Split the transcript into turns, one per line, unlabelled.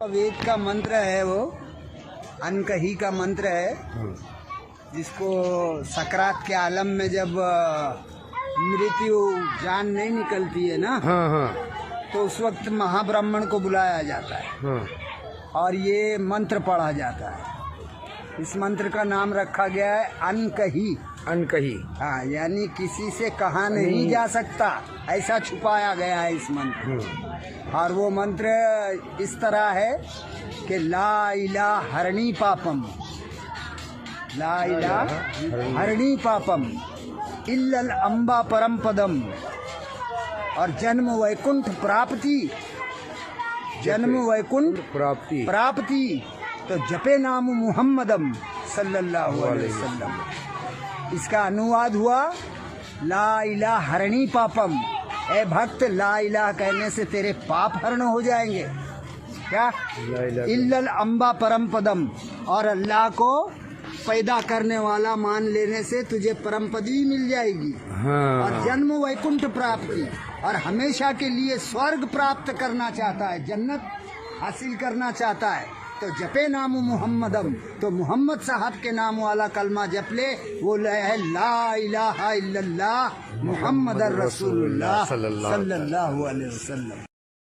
वेद का मंत्र है, वो अनकही का मंत्र है, जिसको सकरात के आलम में जब मृत्यु जान नहीं निकलती है ना, तो उस वक्त महाब्राह्मण को बुलाया जाता है और ये मंत्र पढ़ा जाता है। इस मंत्र का नाम रखा गया है अनकही।
अनकही,
हाँ, यानी किसी से कहा नहीं जा सकता, ऐसा छुपाया गया है इस मंत्र। और वो मंत्र इस तरह है कि ला इलाहा हरणी पापम, ला इलाहा हरणी पापम इल्लल अम्बा परम पदम, और जन्म वैकुंठ प्राप्ति, जन्म वैकुंठ प्राप्ति तो जपे नाम मुहम्मदम सल्लल्लाहु अलैहि वसल्लम। इसका अनुवाद हुआ ला इलाहा हरणी पापम। ए भक्त, ला इलाहा कहने से तेरे पाप हरण हो जाएंगे। क्या? इल्लल अम्बा परम पदम, और अल्लाह को पैदा करने वाला मान लेने से तुझे परम पदवी मिल जाएगी। और जन्म वैकुंठ प्राप्ति, और हमेशा के लिए स्वर्ग प्राप्त करना चाहता है, जन्नत हासिल करना चाहता है, तो जपे नाम मुहम्मदम, तो मोहम्मद साहब के नाम वाला कलमा जप ले। वो है ला इलाहा इल्लल्लाह मुहम्मदुर रसूलुल्लाह सल्लल्लाहु अलैहि वसल्लम।